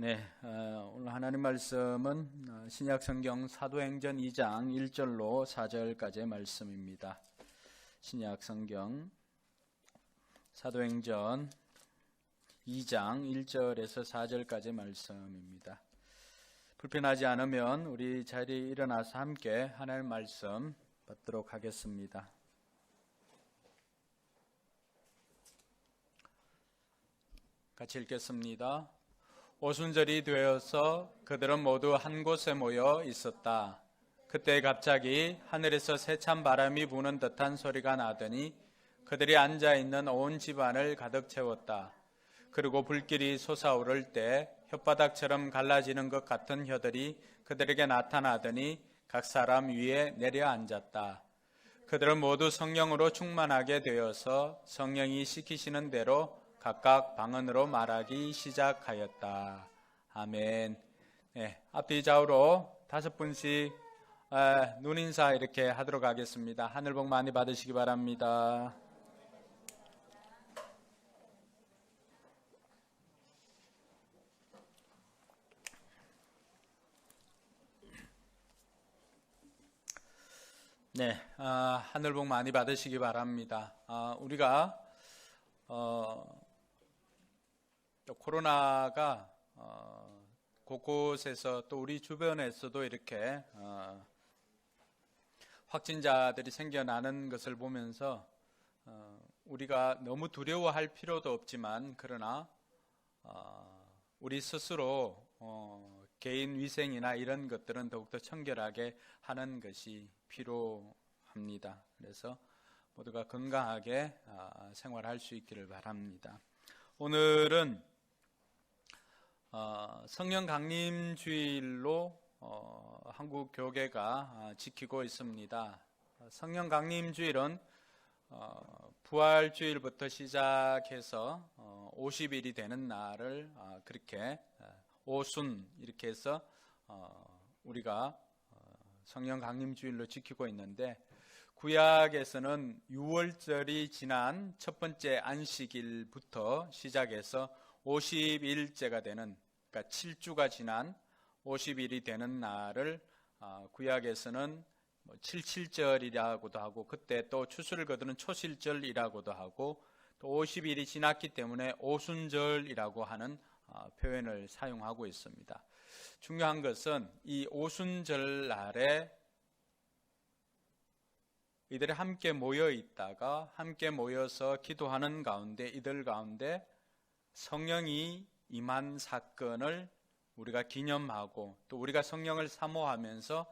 오늘 하나님 말씀은 신약성경 사도행전 2장 1절로 4절까지의 말씀입니다. 신약성경 사도행전 2장 1절에서 4절까지의 말씀입니다. 불편하지 않으면 우리 자리에 일어나서 함께 하나님 말씀 받도록 하겠습니다. 같이 읽겠습니다. 오순절이 되어서 그들은 모두 한 곳에 모여 있었다. 그때 갑자기 하늘에서 세찬 바람이 부는 듯한 소리가 나더니 그들이 앉아있는 온 집안을 가득 채웠다. 그리고 불길이 솟아오를 때 혓바닥처럼 갈라지는 것 같은 혀들이 그들에게 나타나더니 각 사람 위에 내려앉았다. 그들은 모두 성령으로 충만하게 되어서 성령이 시키시는 대로 각각 방언으로 말하기 시작하였다. 아멘. 앞뒤 좌우로 5분씩 눈인사 이렇게 하도록 하겠습니다. 하늘 복 많이 받으시기 바랍니다. 하늘 복 많이 받으시기 바랍니다. 우리가 코로나가 곳곳에서 또 우리 주변에서도 이렇게 확진자들이 생겨나는 것을 보면서 우리가 너무 두려워할 필요도 없지만 그러나 우리 스스로 개인 위생이나 이런 것들은 더욱더 청결하게 하는 것이 필요합니다. 그래서 모두가 건강하게 생활할 수 있기를 바랍니다. 오늘은 성령 강림 주일로 한국 교계가 지키고 있습니다. 성령 강림 주일은 부활 주일부터 시작해서 50일이 되는 날을 그렇게 오순 이렇게 해서 우리가 성령 강림 주일로 지키고 있는데 구약에서는 6월절이 지난 첫 번째 안식일부터 시작해서 50일째가 되는, 그러니까 7주가 지난 50일이 되는 날을 구약에서는 77절이라고도 하고 그때 또 추수를 거두는 초실절이라고도 하고 또 50일이 지났기 때문에 오순절이라고 하는 표현을 사용하고 있습니다. 중요한 것은 이 오순절 날에 이들이 함께 모여 있다가 함께 모여서 기도하는 가운데 이들 가운데 성령이 임한 사건을 우리가 기념하고 또 우리가 성령을 사모하면서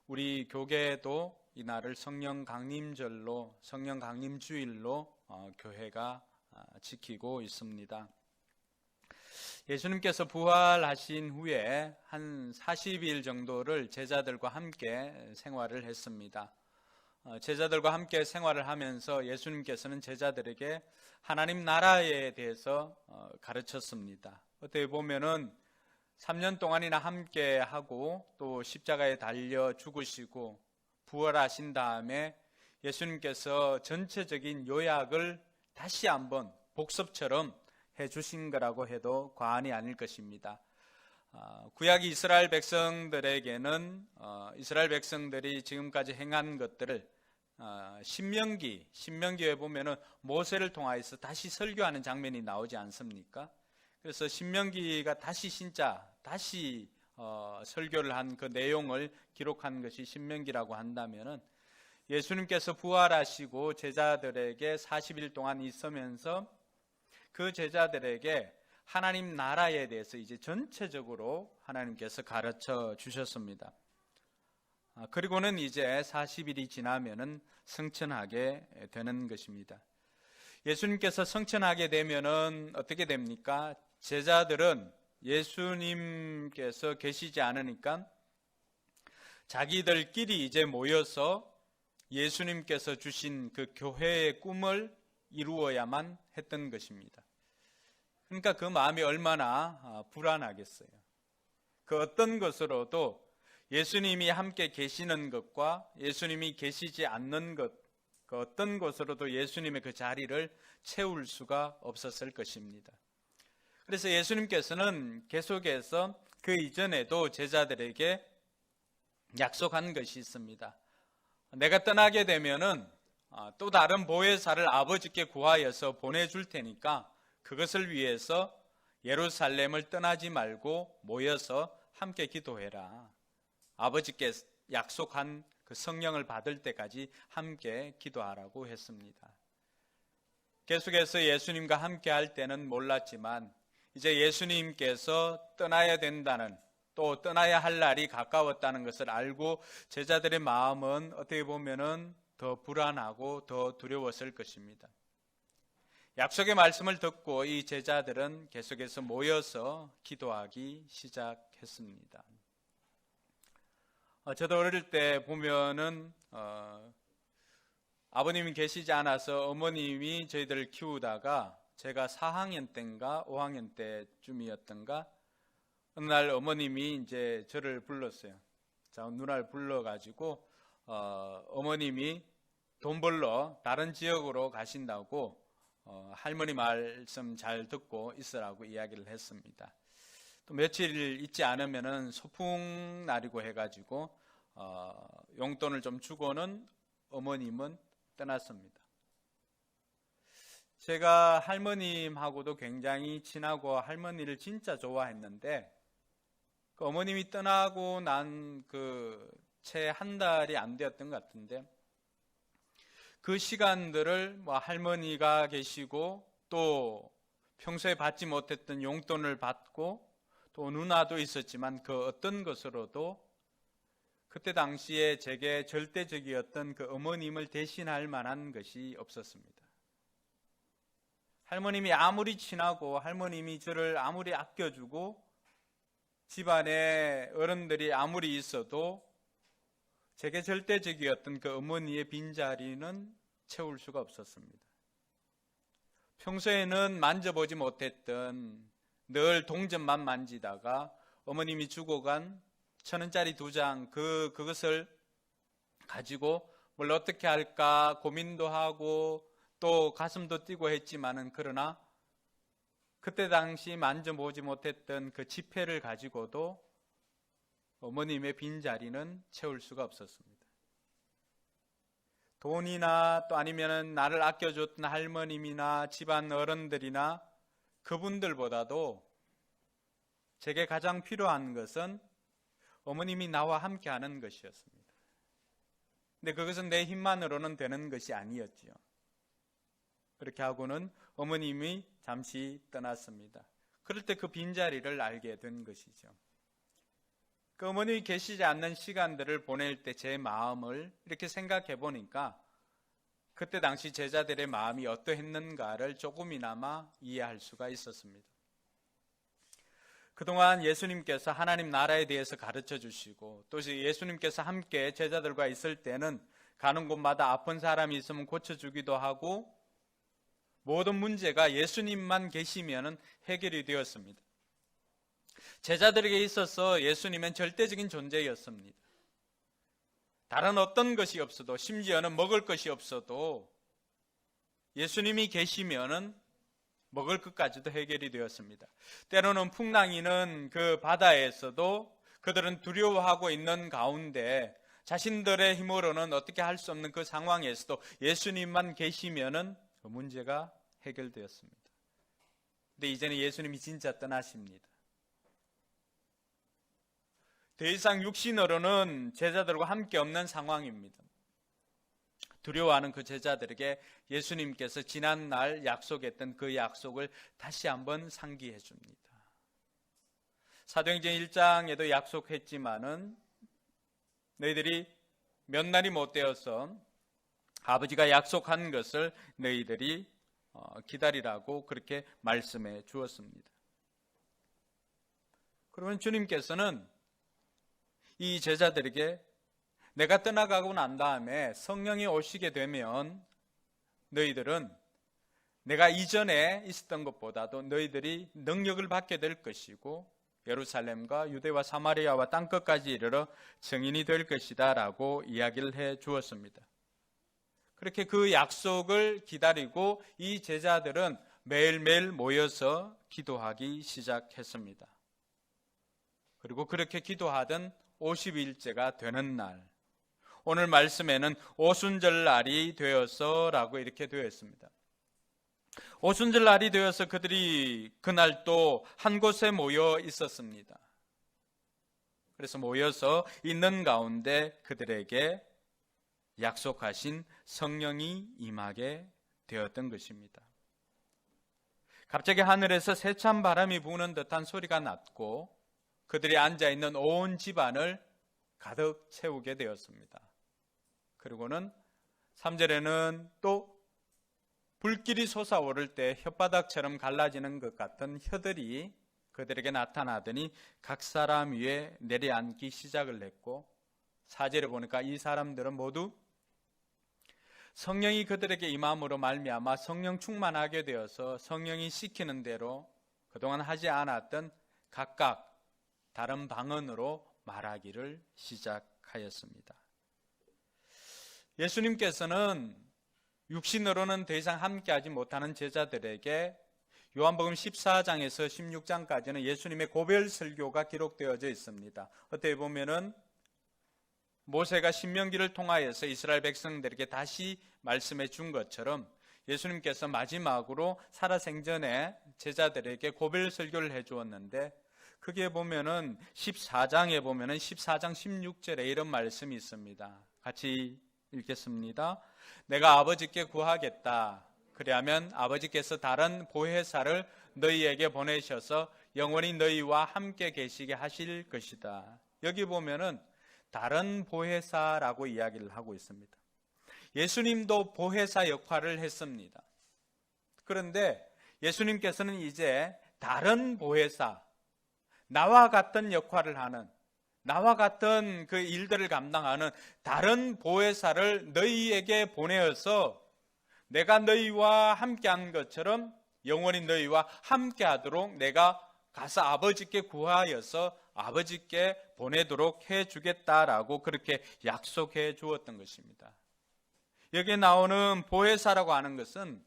우리 교계에도 이 날을 성령 강림절로 성령 강림주일로 교회가 지키고 있습니다. 예수님께서 부활하신 후에 한 40일 정도를 제자들과 함께 생활을 했습니다. 제자들과 함께 생활을 하면서 예수님께서는 제자들에게 하나님 나라에 대해서 가르쳤습니다. 어떻게 보면은 3년 동안이나 함께 하고 또 십자가에 달려 죽으시고 부활하신 다음에 예수님께서 전체적인 요약을 다시 한번 복습처럼 해주신 거라고 해도 과언이 아닐 것입니다. 구약 이스라엘 백성들에게는 이스라엘 백성들이 지금까지 행한 것들을 신명기에 보면은 모세를 통하여서 다시 설교하는 장면이 나오지 않습니까? 그래서 신명기가 다시 설교를 한 그 내용을 기록한 것이 신명기라고 한다면은 예수님께서 부활하시고 제자들에게 40일 동안 있으면서 그 제자들에게 하나님 나라에 대해서 이제 전체적으로 하나님께서 가르쳐 주셨습니다. 그리고는 이제 40일이 지나면은 성천하게 되는 것입니다. 예수님께서 성천하게 되면은 어떻게 됩니까? 제자들은 예수님께서 계시지 않으니까 자기들끼리 이제 모여서 예수님께서 주신 그 교회의 꿈을 이루어야만 했던 것입니다. 그러니까 그 마음이 얼마나 불안하겠어요. 그 어떤 것으로도 예수님이 함께 계시는 것과 예수님이 계시지 않는 것, 그 어떤 것으로도 예수님의 그 자리를 채울 수가 없었을 것입니다. 그래서 예수님께서는 계속해서 그 이전에도 제자들에게 약속한 것이 있습니다. 내가 떠나게 되면은 또 다른 보혜사를 아버지께 구하여서 보내줄 테니까 그것을 위해서 예루살렘을 떠나지 말고 모여서 함께 기도해라. 아버지께 약속한 그 성령을 받을 때까지 함께 기도하라고 했습니다. 계속해서 예수님과 함께 할 때는 몰랐지만 이제 예수님께서 떠나야 된다는, 또 떠나야 할 날이 가까웠다는 것을 알고 제자들의 마음은 어떻게 보면은 더 불안하고 더 두려웠을 것입니다. 약속의 말씀을 듣고 이 제자들은 계속해서 모여서 기도하기 시작했습니다. 저도 어릴 때 보면은 아버님이 계시지 않아서 어머님이 저희들을 키우다가 제가 4학년 때인가 5학년 때쯤이었던가 어느 날 어머님이 이제 저를 불렀어요. 자, 누나를 불러가지고 어머님이 돈 벌러 다른 지역으로 가신다고 할머니 말씀 잘 듣고 있으라고 이야기를 했습니다. 또 며칠 있지 않으면은 소풍 날이고 해가지고 용돈을 좀 주고는 어머님은 떠났습니다. 제가 할머님하고도 굉장히 친하고 할머니를 진짜 좋아했는데 그 어머님이 떠나고 난 그 채 한 달이 안 되었던 것 같은데 그 시간들을 뭐 할머니가 계시고 또 평소에 받지 못했던 용돈을 받고 또 누나도 있었지만 그 어떤 것으로도 그때 당시에 제게 절대적이었던 그 어머님을 대신할 만한 것이 없었습니다. 할머님이 아무리 친하고 할머님이 저를 아무리 아껴주고 집안에 어른들이 아무리 있어도 제게 절대적이었던 그 어머니의 빈자리는 채울 수가 없었습니다. 평소에는 만져보지 못했던 늘 동전만 만지다가 어머님이 주고 간 1,000원짜리 2장 그것을 가지고 뭘 어떻게 할까 고민도 하고 또 가슴도 뛰고 했지만은 그러나 그때 당시 만져보지 못했던 그 지폐를 가지고도 어머님의 빈자리는 채울 수가 없었습니다. 돈이나 또 아니면 나를 아껴줬던 할머님이나 집안 어른들이나 그분들보다도 제게 가장 필요한 것은 어머님이 나와 함께하는 것이었습니다. 근데 그것은 내 힘만으로는 되는 것이 아니었지요. 그렇게 하고는 어머님이 잠시 떠났습니다. 그럴 때 그 빈자리를 알게 된 것이죠. 그 어머님이 계시지 않는 시간들을 보낼 때 제 마음을 이렇게 생각해 보니까 그때 당시 제자들의 마음이 어떠했는가를 조금이나마 이해할 수가 있었습니다. 그동안 예수님께서 하나님 나라에 대해서 가르쳐 주시고 또 예수님께서 함께 제자들과 있을 때는 가는 곳마다 아픈 사람이 있으면 고쳐주기도 하고 모든 문제가 예수님만 계시면 해결이 되었습니다. 제자들에게 있어서 예수님은 절대적인 존재였습니다. 다른 어떤 것이 없어도 심지어는 먹을 것이 없어도 예수님이 계시면은 먹을 것까지도 해결이 되었습니다. 때로는 풍랑이는 그 바다에서도 그들은 두려워하고 있는 가운데 자신들의 힘으로는 어떻게 할 수 없는 그 상황에서도 예수님만 계시면은 그 문제가 해결되었습니다. 근데 이제는 예수님이 진짜 떠나십니다. 더 이상 육신으로는 제자들과 함께 없는 상황입니다. 두려워하는 그 제자들에게 예수님께서 지난날 약속했던 그 약속을 다시 한번 상기해 줍니다. 사도행전 1장에도 약속했지만은 너희들이 몇 날이 못 되어서 아버지가 약속한 것을 너희들이 기다리라고 그렇게 말씀해 주었습니다. 그러면 주님께서는 이 제자들에게 내가 떠나가고 난 다음에 성령이 오시게 되면 너희들은 내가 이전에 있었던 것보다도 너희들이 능력을 받게 될 것이고 예루살렘과 유대와 사마리아와 땅끝까지 이르러 증인이 될 것이다 라고 이야기를 해 주었습니다. 그렇게 그 약속을 기다리고 이 제자들은 매일매일 모여서 기도하기 시작했습니다. 그리고 그렇게 기도하던 50일째가 되는 날, 오늘 말씀에는 오순절 날이 되어서 라고 이렇게 되어 있습니다. 오순절 날이 되어서 그들이 그날 또 한 곳에 모여 있었습니다. 그래서 모여서 있는 가운데 그들에게 약속하신 성령이 임하게 되었던 것입니다. 갑자기 하늘에서 세찬 바람이 부는 듯한 소리가 났고 그들이 앉아있는 온 집안을 가득 채우게 되었습니다. 그리고는 3절에는 또 불길이 솟아오를 때 혓바닥처럼 갈라지는 것 같은 혀들이 그들에게 나타나더니 각 사람 위에 내려앉기 시작을 했고 4절에 보니까 이 사람들은 모두 성령이 그들에게 임함으로 말미암아 성령 충만하게 되어서 성령이 시키는 대로 그동안 하지 않았던 각각 다른 방언으로 말하기를 시작하였습니다. 예수님께서는 육신으로는 더 이상 함께하지 못하는 제자들에게 요한복음 14장에서 16장까지는 예수님의 고별 설교가 기록되어져 있습니다. 어떻게 보면은 모세가 신명기를 통하여서 이스라엘 백성들에게 다시 말씀해 준 것처럼 예수님께서 마지막으로 살아생전에 제자들에게 고별 설교를 해 주었는데 그게 보면은 14장에 보면은 14장 16절에 이런 말씀이 있습니다. 같이 읽겠습니다. 내가 아버지께 구하겠다. 그리하면 아버지께서 다른 보혜사를 너희에게 보내셔서 영원히 너희와 함께 계시게 하실 것이다. 여기 보면은 다른 보혜사라고 이야기를 하고 있습니다. 예수님도 보혜사 역할을 했습니다. 그런데 예수님께서는 이제 다른 보혜사, 나와 같은 역할을 하는, 나와 같은 그 일들을 감당하는 다른 보혜사를 너희에게 보내어서 내가 너희와 함께한 것처럼 영원히 너희와 함께하도록 내가 가서 아버지께 구하여서 아버지께 보내도록 해주겠다라고 그렇게 약속해 주었던 것입니다. 여기에 나오는 보혜사라고 하는 것은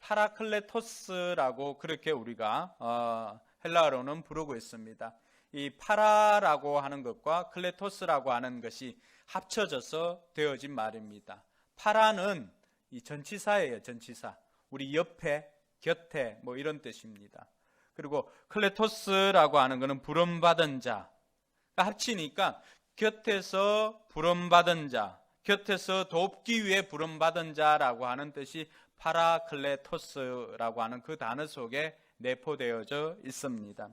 파라클레토스라고 그렇게 우리가 헬라어로는 부르고 있습니다. 이 파라라고 하는 것과 클레토스라고 하는 것이 합쳐져서 되어진 말입니다. 파라는 이 전치사예요. 전치사. 우리 옆에, 곁에 뭐 이런 뜻입니다. 그리고 클레토스라고 하는 것은 부름받은 자. 합치니까 곁에서 부름받은 자, 곁에서 돕기 위해 부름받은 자라고 하는 뜻이 파라클레토스라고 하는 그 단어 속에 내포되어져 있습니다.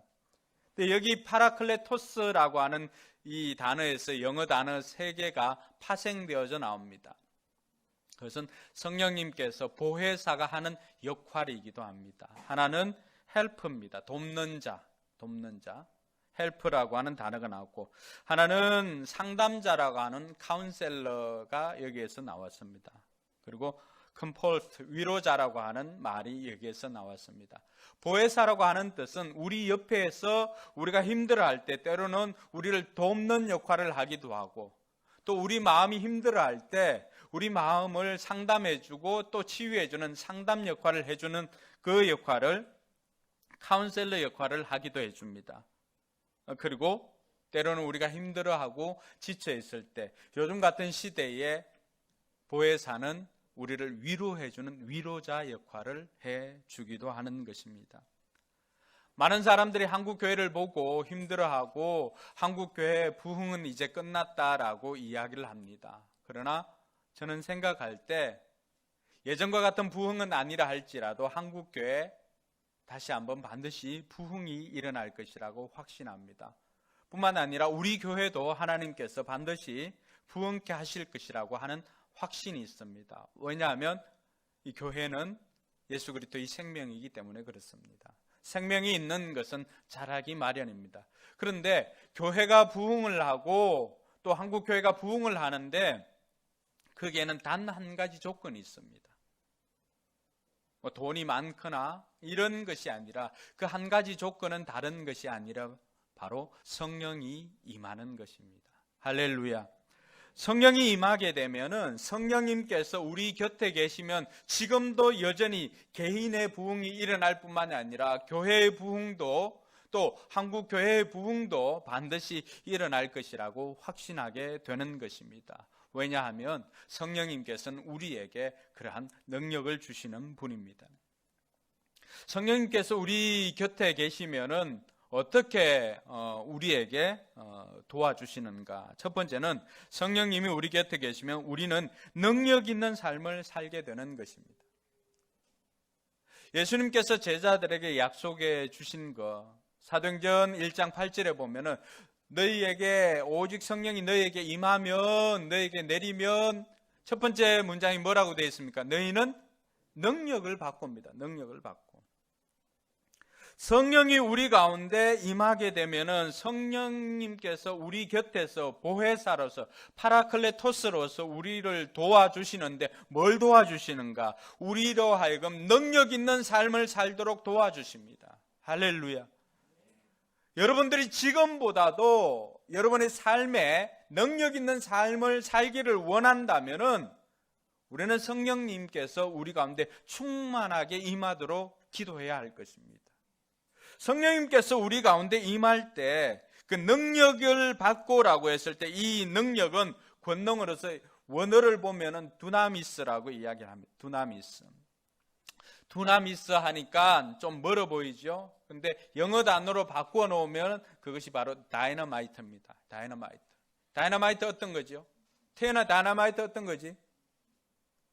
근데 여기 파라클레토스라고 하는 이 단어에서 영어 단어 3개가 파생되어져 나옵니다. 그것은 성령님께서 보혜사가 하는 역할이기도 합니다. 하나는 헬프입니다. 돕는 자, 헬프라고 하는 단어가 나왔고, 하나는 상담자라고 하는 카운셀러가 여기에서 나왔습니다. 그리고 컴포트, 위로자라고 하는 말이 여기에서 나왔습니다. 보혜사라고 하는 뜻은 우리 옆에서 우리가 힘들어할 때 때로는 우리를 돕는 역할을 하기도 하고, 또 우리 마음이 힘들어할 때 우리 마음을 상담해주고 또 치유해주는 상담 역할을 해주는 그 역할을 카운셀러 역할을 하기도 해줍니다. 그리고 때로는 우리가 힘들어하고 지쳐있을 때 요즘 같은 시대에 보혜사는 우리를 위로해주는 위로자 역할을 해주기도 하는 것입니다. 많은 사람들이 한국교회를 보고 힘들어하고 한국교회 부흥은 이제 끝났다라고 이야기를 합니다. 그러나 저는 생각할 때 예전과 같은 부흥은 아니라 할지라도 한국교회 다시 한번 반드시 부흥이 일어날 것이라고 확신합니다. 뿐만 아니라 우리 교회도 하나님께서 반드시 부흥케 하실 것이라고 하는 확신이 있습니다. 왜냐하면 이 교회는 예수 그리스도의 생명이기 때문에 그렇습니다. 생명이 있는 것은 자라기 마련입니다. 그런데 교회가 부흥을 하고 또 한국교회가 부흥을 하는데 거기에는 단 한 가지 조건이 있습니다. 돈이 많거나 이런 것이 아니라 그 한 가지 조건은 다른 것이 아니라 바로 성령이 임하는 것입니다. 할렐루야. 성령이 임하게 되면은 성령님께서 우리 곁에 계시면 지금도 여전히 개인의 부흥이 일어날 뿐만 아니라 교회의 부흥도 또 한국 교회의 부흥도 반드시 일어날 것이라고 확신하게 되는 것입니다. 왜냐하면 성령님께서는 우리에게 그러한 능력을 주시는 분입니다. 성령님께서 우리 곁에 계시면은 어떻게 우리에게 도와주시는가? 첫 번째는 성령님이 우리 곁에 계시면 우리는 능력 있는 삶을 살게 되는 것입니다. 예수님께서 제자들에게 약속해 주신 것, 사도행전 1장 8절에 보면은 너희에게 오직 성령이 너희에게 임하면, 너희에게 내리면, 첫 번째 문장이 뭐라고 되어 있습니까? 너희는 능력을 받고입니다. 능력을 받고. 성령이 우리 가운데 임하게 되면은 성령님께서 우리 곁에서 보혜사로서 파라클레토스로서 우리를 도와주시는데 뭘 도와주시는가? 우리로 하여금 능력 있는 삶을 살도록 도와주십니다. 할렐루야. 여러분들이 지금보다도 여러분의 삶에 능력 있는 삶을 살기를 원한다면은 우리는 성령님께서 우리 가운데 충만하게 임하도록 기도해야 할 것입니다. 성령님께서 우리 가운데 임할 때 그 능력을 받고라고 했을 때 이 능력은 권능으로서 원어를 보면은 두나미스라고 이야기를 합니다. 두나미스 하니까 좀 멀어 보이죠? 근데 영어 단어로 바꾸어 놓으면 그것이 바로 다이너마이트입니다. 다이너마이트 어떤 거죠? 태연아, 다이너마이트 어떤 거지?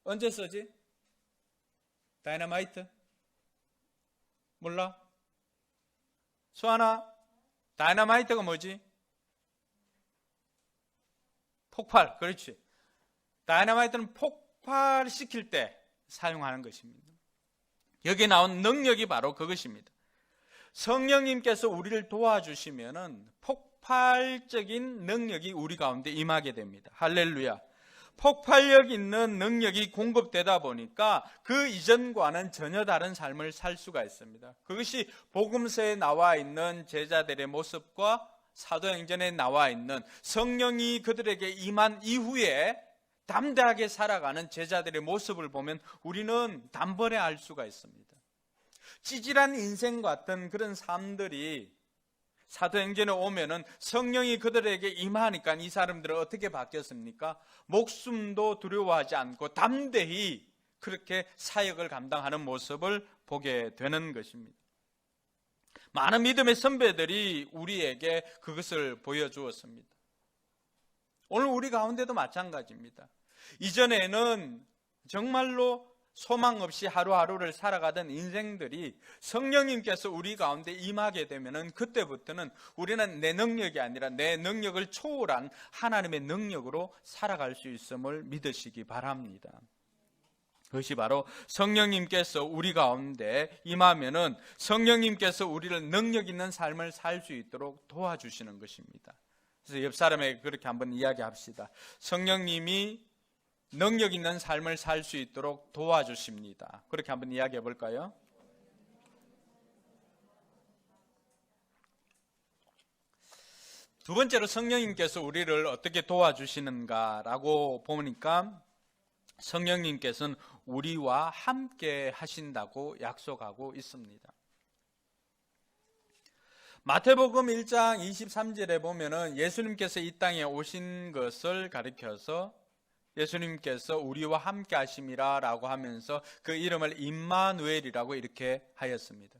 언제 쓰지? 다이너마이트? 몰라? 수아나, 다이너마이트가 뭐지? 폭발, 그렇지. 다이너마이트는 폭발시킬 때 사용하는 것입니다. 여기 나온 능력이 바로 그것입니다. 성령님께서 우리를 도와주시면은 폭발적인 능력이 우리 가운데 임하게 됩니다. 할렐루야. 폭발력 있는 능력이 공급되다 보니까 그 이전과는 전혀 다른 삶을 살 수가 있습니다. 그것이 복음서에 나와 있는 제자들의 모습과 사도행전에 나와 있는 성령이 그들에게 임한 이후에 담대하게 살아가는 제자들의 모습을 보면 우리는 단번에 알 수가 있습니다. 찌질한 인생 같은 그런 삶들이 사도행전에 오면은 성령이 그들에게 임하니까 이 사람들은 어떻게 바뀌었습니까? 목숨도 두려워하지 않고 담대히 그렇게 사역을 감당하는 모습을 보게 되는 것입니다. 많은 믿음의 선배들이 우리에게 그것을 보여주었습니다. 오늘 우리 가운데도 마찬가지입니다. 이전에는 정말로 소망 없이 하루하루를 살아가던 인생들이 성령님께서 우리 가운데 임하게 되면은 그때부터는 우리는 내 능력이 아니라 내 능력을 초월한 하나님의 능력으로 살아갈 수 있음을 믿으시기 바랍니다. 그것이 바로 성령님께서 우리 가운데 임하면은 성령님께서 우리를 능력 있는 삶을 살 수 있도록 도와주시는 것입니다. 그래서 옆 사람에게 그렇게 한번 이야기합시다. 성령님이 능력 있는 삶을 살 수 있도록 도와주십니다. 그렇게 한번 이야기해 볼까요? 두 번째로 성령님께서 우리를 어떻게 도와주시는가라고 보니까 성령님께서는 우리와 함께 하신다고 약속하고 있습니다. 마태복음 1장 23절에 보면은 예수님께서 이 땅에 오신 것을 가리켜서 예수님께서 우리와 함께 하심이라 라고 하면서 그 이름을 임마누엘이라고 이렇게 하였습니다.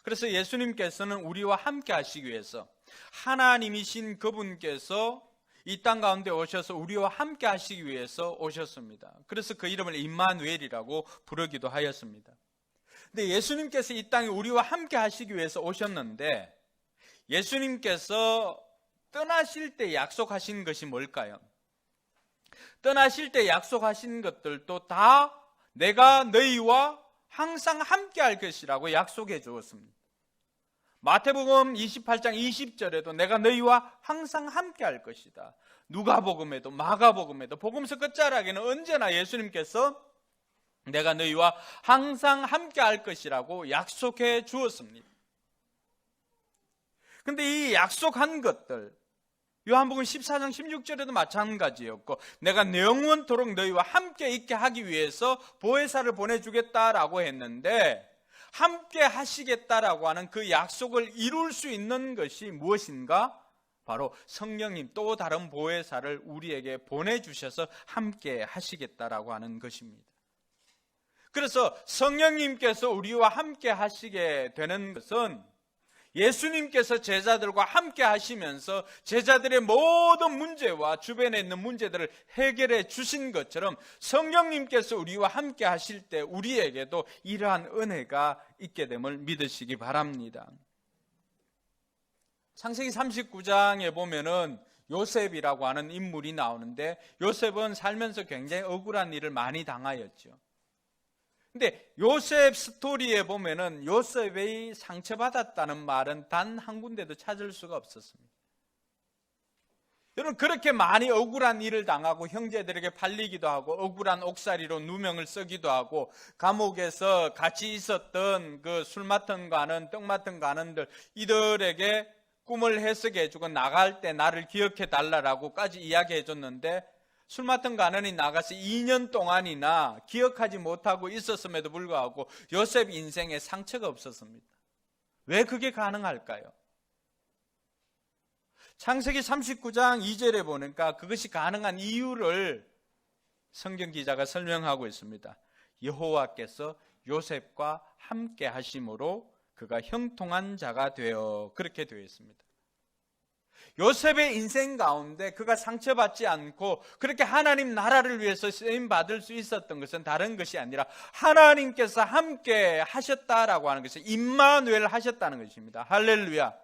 그래서 예수님께서는 우리와 함께 하시기 위해서 하나님이신 그분께서 이 땅 가운데 오셔서 우리와 함께 하시기 위해서 오셨습니다. 그래서 그 이름을 임마누엘이라고 부르기도 하였습니다. 근데 예수님께서 이 땅에 우리와 함께 하시기 위해서 오셨는데 예수님께서 떠나실 때 약속하신 것이 뭘까요? 떠나실 때 약속하신 것들도 다 내가 너희와 항상 함께 할 것이라고 약속해 주었습니다. 마태복음 28장 20절에도 내가 너희와 항상 함께 할 것이다. 누가복음에도 마가복음에도 복음서 끝자락에는 언제나 예수님께서 내가 너희와 항상 함께 할 것이라고 약속해 주었습니다. 그런데 이 약속한 것들, 요한복음 14장 16절에도 마찬가지였고, 내가 영원토록 너희와 함께 있게 하기 위해서 보혜사를 보내주겠다라고 했는데, 함께 하시겠다라고 하는 그 약속을 이룰 수 있는 것이 무엇인가? 바로 성령님, 또 다른 보혜사를 우리에게 보내주셔서 함께 하시겠다라고 하는 것입니다. 그래서 성령님께서 우리와 함께 하시게 되는 것은 예수님께서 제자들과 함께 하시면서 제자들의 모든 문제와 주변에 있는 문제들을 해결해 주신 것처럼 성령님께서 우리와 함께 하실 때 우리에게도 이러한 은혜가 있게 됨을 믿으시기 바랍니다. 창세기 39장에 보면은 요셉이라고 하는 인물이 나오는데, 요셉은 살면서 굉장히 억울한 일을 많이 당하였죠. 근데 요셉 스토리에 보면은 요셉이 상처받았다는 말은 단 한 군데도 찾을 수가 없었습니다. 여러분, 그렇게 많이 억울한 일을 당하고 형제들에게 팔리기도 하고 억울한 옥살이로 누명을 쓰기도 하고 감옥에서 같이 있었던 그 술 맡은 관원, 떡 맡은 관원들, 이들에게 꿈을 해석해 주고 나갈 때 나를 기억해 달라라고까지 이야기해 줬는데, 술 맡은 관원이 나가서 2년 동안이나 기억하지 못하고 있었음에도 불구하고 요셉 인생에 상처가 없었습니다. 왜 그게 가능할까요? 창세기 39장 2절에 보니까 그것이 가능한 이유를 성경 기자가 설명하고 있습니다. 여호와께서 요셉과 함께 하심으로 그가 형통한 자가 되어, 그렇게 되어 있습니다. 요셉의 인생 가운데 그가 상처받지 않고 그렇게 하나님 나라를 위해서 쓰임받을 수 있었던 것은 다른 것이 아니라 하나님께서 함께 하셨다라고 하는 것이 임마누엘 하셨다는 것입니다. 할렐루야.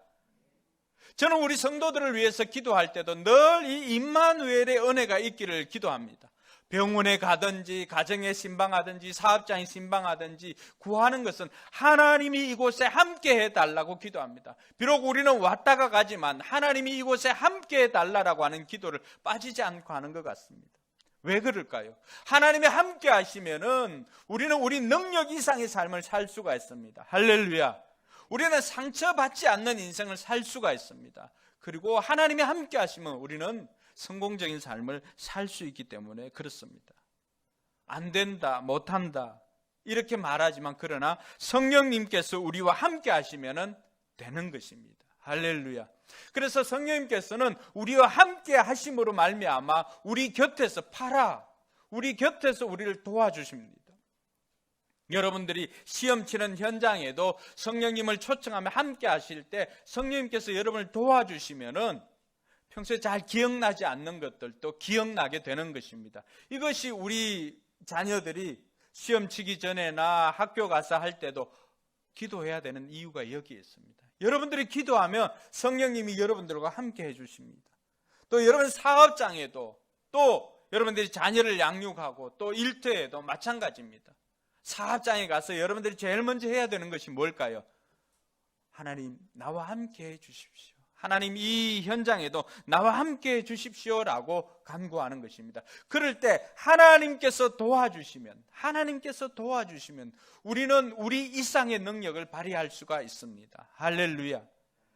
저는 우리 성도들을 위해서 기도할 때도 늘 이 임마누엘의 은혜가 있기를 기도합니다. 병원에 가든지 가정에 신방하든지 사업장에 신방하든지 구하는 것은 하나님이 이곳에 함께 해달라고 기도합니다. 비록 우리는 왔다가 가지만 하나님이 이곳에 함께 해달라고 하는 기도를 빠지지 않고 하는 것 같습니다. 왜 그럴까요? 하나님이 함께 하시면은 우리는 우리 능력 이상의 삶을 살 수가 있습니다. 할렐루야. 우리는 상처받지 않는 인생을 살 수가 있습니다. 그리고 하나님이 함께 하시면 우리는 성공적인 삶을 살 수 있기 때문에 그렇습니다. 안 된다, 못한다 이렇게 말하지만 그러나 성령님께서 우리와 함께 하시면 되는 것입니다. 할렐루야. 그래서 성령님께서는 우리와 함께 하심으로 말미암아 우리 곁에서 우리 곁에서 우리를 도와주십니다. 여러분들이 시험 치는 현장에도 성령님을 초청하며 함께 하실 때 성령님께서 여러분을 도와주시면은 평소에 잘 기억나지 않는 것들도 기억나게 되는 것입니다. 이것이 우리 자녀들이 시험 치기 전에나 학교 가서 할 때도 기도해야 되는 이유가 여기에 있습니다. 여러분들이 기도하면 성령님이 여러분들과 함께 해주십니다. 또 여러분 사업장에도, 또 여러분들이 자녀를 양육하고 또 일터에도 마찬가지입니다. 사업장에 가서 여러분들이 제일 먼저 해야 되는 것이 뭘까요? 하나님, 나와 함께 해주십시오. 하나님, 이 현장에도 나와 함께 해주십시오라고 간구하는 것입니다. 그럴 때 하나님께서 도와주시면 우리는 우리 이상의 능력을 발휘할 수가 있습니다. 할렐루야.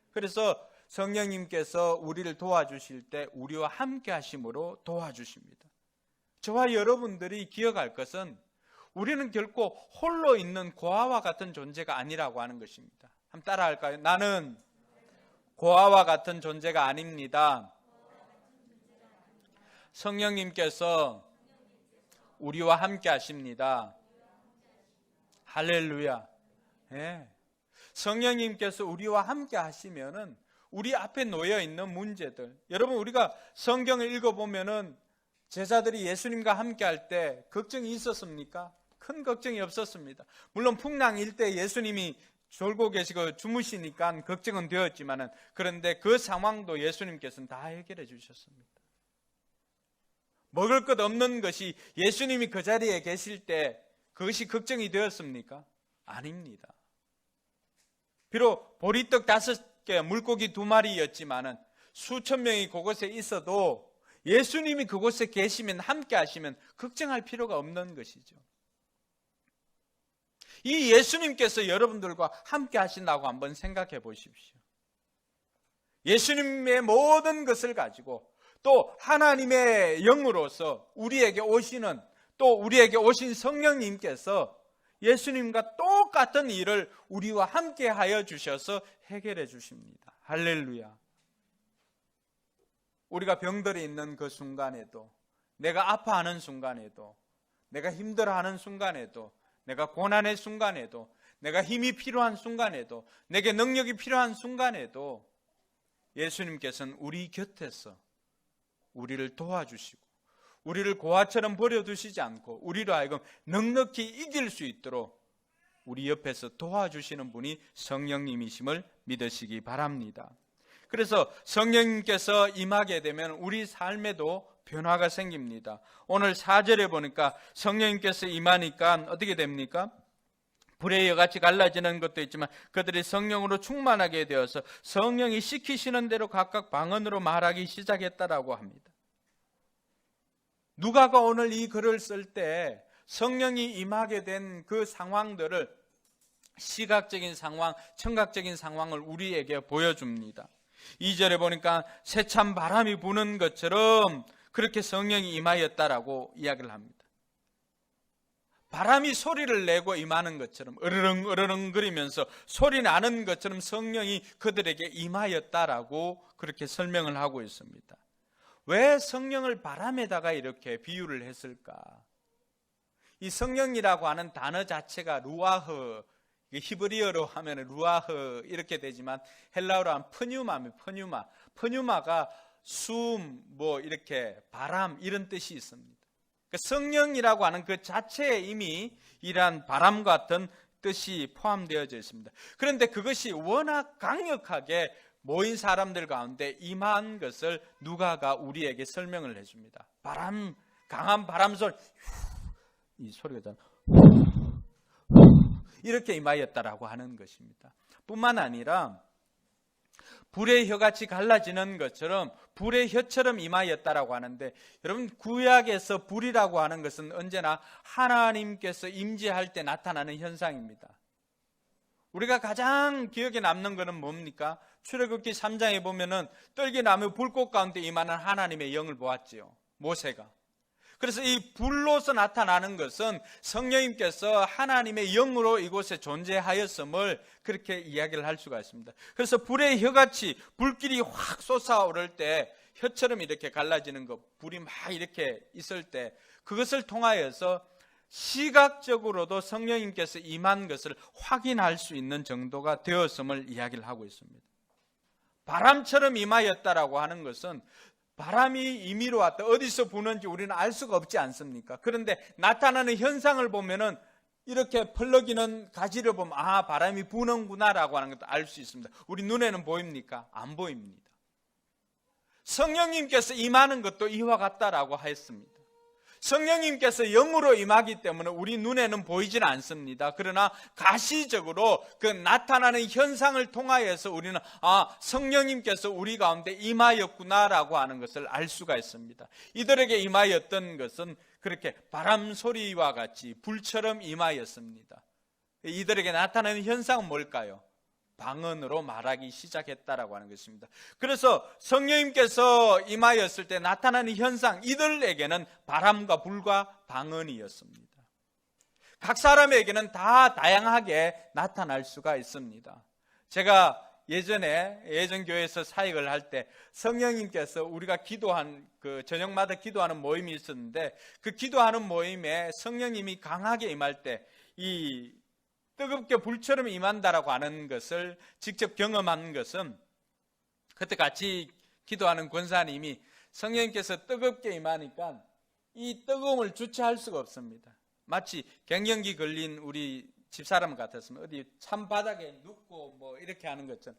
그래서 성령님께서 우리를 도와주실 때 우리와 함께 하심으로 도와주십니다. 저와 여러분들이 기억할 것은 우리는 결코 홀로 있는 고아와 같은 존재가 아니라고 하는 것입니다. 한번 따라할까요? 나는 고아와 같은 존재가 아닙니다. 성령님께서 우리와 함께 하십니다. 할렐루야. 네. 성령님께서 우리와 함께 하시면은 우리 앞에 놓여 있는 문제들, 여러분 우리가 성경을 읽어보면은 제자들이 예수님과 함께 할 때 걱정이 있었습니까? 큰 걱정이 없었습니다. 물론 풍랑일 때 예수님이 졸고 계시고 주무시니까 걱정은 되었지만은, 그런데 그 상황도 예수님께서는 다 해결해 주셨습니다. 먹을 것 없는 것이 예수님이 그 자리에 계실 때 그것이 걱정이 되었습니까? 아닙니다. 비록 보리떡 5개, 물고기 2마리였지만은 수천 명이 그곳에 있어도 예수님이 그곳에 계시면, 함께 하시면 걱정할 필요가 없는 것이죠. 이 예수님께서 여러분들과 함께 하신다고 한번 생각해 보십시오. 예수님의 모든 것을 가지고 또 하나님의 영으로서 우리에게 오시는, 또 우리에게 오신 성령님께서 예수님과 똑같은 일을 우리와 함께 하여 주셔서 해결해 주십니다. 할렐루야. 우리가 병들어 있는 그 순간에도, 내가 아파하는 순간에도, 내가 힘들어하는 순간에도, 내가 고난의 순간에도, 내가 힘이 필요한 순간에도, 내게 능력이 필요한 순간에도 예수님께서는 우리 곁에서 우리를 도와주시고 우리를 고아처럼 버려두시지 않고 우리로 하여금 넉넉히 이길 수 있도록 우리 옆에서 도와주시는 분이 성령님이심을 믿으시기 바랍니다. 그래서 성령님께서 임하게 되면 우리 삶에도 변화가 생깁니다. 오늘 4절에 보니까 성령님께서 임하니까 어떻게 됩니까? 불의 여같이 갈라지는 것도 있지만 그들이 성령으로 충만하게 되어서 성령이 시키시는 대로 각각 방언으로 말하기 시작했다라고 합니다. 누가가 오늘 이 글을 쓸 때 성령이 임하게 된 그 상황들을, 시각적인 상황, 청각적인 상황을 우리에게 보여줍니다. 2절에 보니까 세찬 바람이 부는 것처럼 그렇게 성령이 임하였다라고 이야기를 합니다. 바람이 소리를 내고 임하는 것처럼 으르렁 으르렁 거리면서 소리 나는 것처럼 성령이 그들에게 임하였다라고 그렇게 설명을 하고 있습니다. 왜 성령을 바람에다가 이렇게 비유를 했을까? 이 성령이라고 하는 단어 자체가 루아흐, 히브리어로 하면 루아흐 이렇게 되지만 헬라어로 하면 푸뉴마. 푸뉴마가 숨, 이렇게 바람 이런 뜻이 있습니다. 성령이라고 하는 그 자체에 이미 이러한 바람 같은 뜻이 포함되어져 있습니다. 그런데 그것이 워낙 강력하게 모인 사람들 가운데 임한 것을 누가가 우리에게 설명을 해줍니다. 바람, 강한 바람 소리, 이 소리가 이렇게 임하였다라고 하는 것입니다. 뿐만 아니라 불의 혀같이 갈라지는 것처럼 불의 혀처럼 임하였다라고 하는데, 여러분 구약에서 불이라고 하는 것은 언제나 하나님께서 임재할 때 나타나는 현상입니다. 우리가 가장 기억에 남는 것은 뭡니까? 출애굽기 3장에 보면은 떨기나무 불꽃 가운데 임하는 하나님의 영을 보았지요, 모세가. 그래서 이 불로서 나타나는 것은 성령님께서 하나님의 영으로 이곳에 존재하였음을 그렇게 이야기를 할 수가 있습니다. 그래서 불의 혀같이 불길이 확 솟아오를 때 혀처럼 이렇게 갈라지는 것, 불이 막 이렇게 있을 때 그것을 통하여서 시각적으로도 성령님께서 임한 것을 확인할 수 있는 정도가 되었음을 이야기를 하고 있습니다. 바람처럼 임하였다라고 하는 것은 바람이 임의로 왔다, 어디서 부는지 우리는 알 수가 없지 않습니까? 그런데 나타나는 현상을 보면은 이렇게 펄럭이는 가지를 보면 아, 바람이 부는구나라고 하는 것도 알 수 있습니다. 우리 눈에는 보입니까? 안 보입니다. 성령님께서 임하는 것도 이와 같다라고 했습니다. 성령님께서 영으로 임하기 때문에 우리 눈에는 보이지는 않습니다. 그러나 가시적으로 그 나타나는 현상을 통하여서 우리는 아, 성령님께서 우리 가운데 임하였구나라고 하는 것을 알 수가 있습니다. 이들에게 임하였던 것은 그렇게 바람 소리와 같이 불처럼 임하였습니다. 이들에게 나타나는 현상은 뭘까요? 방언으로 말하기 시작했다라고 하는 것입니다. 그래서 성령님께서 임하였을 때 나타나는 현상, 이들에게는 바람과 불과 방언이었습니다. 각 사람에게는 다 다양하게 나타날 수가 있습니다. 제가 예전 교회에서 사역을 할 때 성령님께서 우리가 기도한 그 저녁마다 기도하는 모임이 있었는데, 그 기도하는 모임에 성령님이 강하게 임할 때 이 뜨겁게 불처럼 임한다라고 하는 것을 직접 경험한 것은, 그때 같이 기도하는 권사님이 성령님께서 뜨겁게 임하니까 이 뜨거움을 주체할 수가 없습니다. 마치 갱년기 걸린 우리 집사람 같았으면 어디 찬바닥에 눕고 이렇게 하는 것처럼,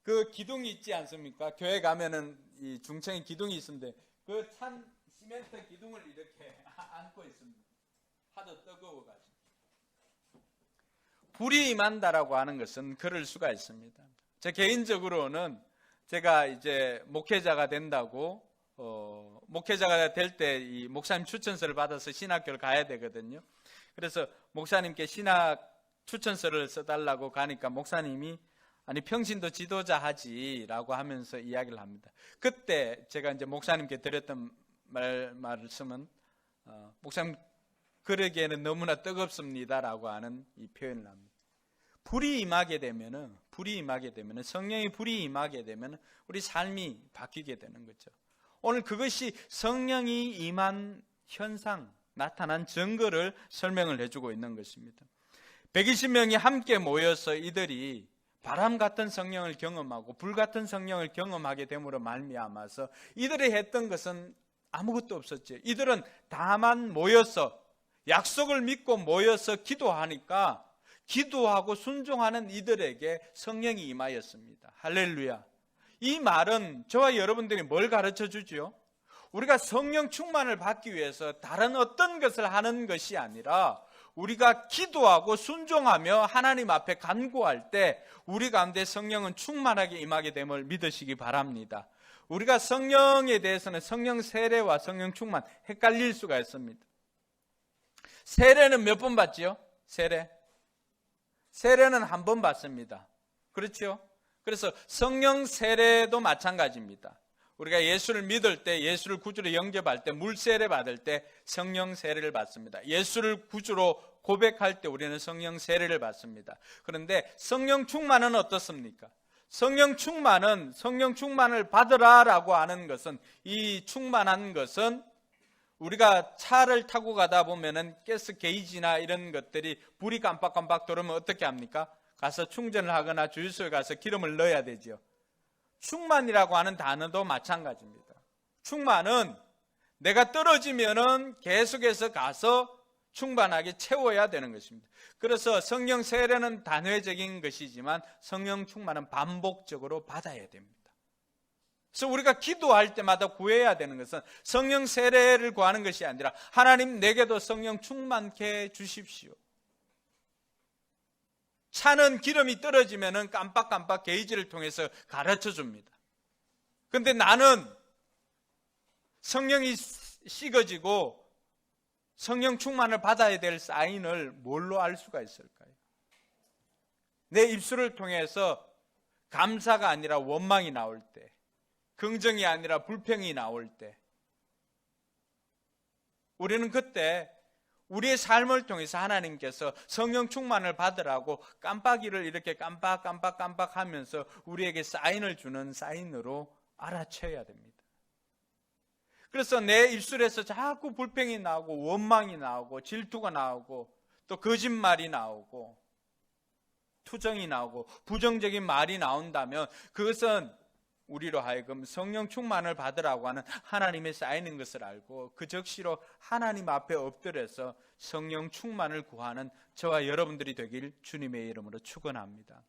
그 기둥이 있지 않습니까? 교회 가면은 이 중층에 기둥이 있는데 그 찬 시멘트 기둥을 이렇게 안고 있습니다. 하도 뜨거워가지고. 불이 임한다라고 하는 것은 그럴 수가 있습니다. 제 개인적으로는 제가 이제 목회자가 된다고 목회자가 될 때 이 목사님 추천서를 받아서 신학교를 가야 되거든요. 그래서 목사님께 신학 추천서를 써달라고 가니까 목사님이 아니 평신도 지도자 하지라고 하면서 이야기를 합니다. 그때 제가 이제 목사님께 드렸던 말씀은 목사님 그러기에는 너무나 뜨겁습니다라고 하는 이 표현을 합니다. 불이 임하게 되면은 성령의 불이 임하게 되면 우리 삶이 바뀌게 되는 거죠. 오늘 그것이 성령이 임한 현상, 나타난 증거를 설명을 해주고 있는 것입니다. 120명이 함께 모여서 이들이 바람 같은 성령을 경험하고 불 같은 성령을 경험하게 됨으로 말미암아서 이들이 했던 것은 아무것도 없었죠. 이들은 다만 모여서 약속을 믿고 모여서 기도하니까 기도하고 순종하는 이들에게 성령이 임하였습니다. 할렐루야. 이 말은 저와 여러분들이 뭘 가르쳐 주지요? 우리가 성령 충만을 받기 위해서 다른 어떤 것을 하는 것이 아니라 우리가 기도하고 순종하며 하나님 앞에 간구할 때 우리 가운데 성령은 충만하게 임하게 됨을 믿으시기 바랍니다. 우리가 성령에 대해서는 성령 세례와 성령 충만 헷갈릴 수가 있습니다. 세례는 몇 번 받지요? 세례는 한 번 받습니다. 그렇죠? 그래서 성령 세례도 마찬가지입니다. 우리가 예수를 믿을 때, 예수를 구주로 영접할 때, 물세례 받을 때 성령 세례를 받습니다. 예수를 구주로 고백할 때 우리는 성령 세례를 받습니다. 그런데 성령 충만은 어떻습니까? 성령 충만을 받으라라고 하는 것은, 이 충만한 것은 우리가 차를 타고 가다 보면은 가스 게이지나 이런 것들이 불이 깜빡깜빡 들어오면 어떻게 합니까? 가서 충전을 하거나 주유소에 가서 기름을 넣어야 되죠. 충만이라고 하는 단어도 마찬가지입니다. 충만은 내가 떨어지면은 계속해서 가서 충만하게 채워야 되는 것입니다. 그래서 성령 세례는 단회적인 것이지만 성령 충만은 반복적으로 받아야 됩니다. 그래서 우리가 기도할 때마다 구해야 되는 것은 성령 세례를 구하는 것이 아니라 하나님 내게도 성령 충만케 주십시오. 차는 기름이 떨어지면 깜빡깜빡 게이지를 통해서 가르쳐 줍니다. 그런데 나는 성령이 식어지고 성령 충만을 받아야 될 사인을 뭘로 알 수가 있을까요? 내 입술을 통해서 감사가 아니라 원망이 나올 때, 긍정이 아니라 불평이 나올 때, 우리는 그때 우리의 삶을 통해서 하나님께서 성령 충만을 받으라고 깜빡이를 이렇게 깜빡 하면서 우리에게 사인을 주는 사인으로 알아채야 됩니다. 그래서 내 입술에서 자꾸 불평이 나오고 원망이 나오고 질투가 나오고 또 거짓말이 나오고 투정이 나오고 부정적인 말이 나온다면 그것은 우리로 하여금 성령 충만을 받으라고 하는 하나님의 사인인 것을 알고 그 적시로 하나님 앞에 엎드려서 성령 충만을 구하는 저와 여러분들이 되길 주님의 이름으로 축원합니다.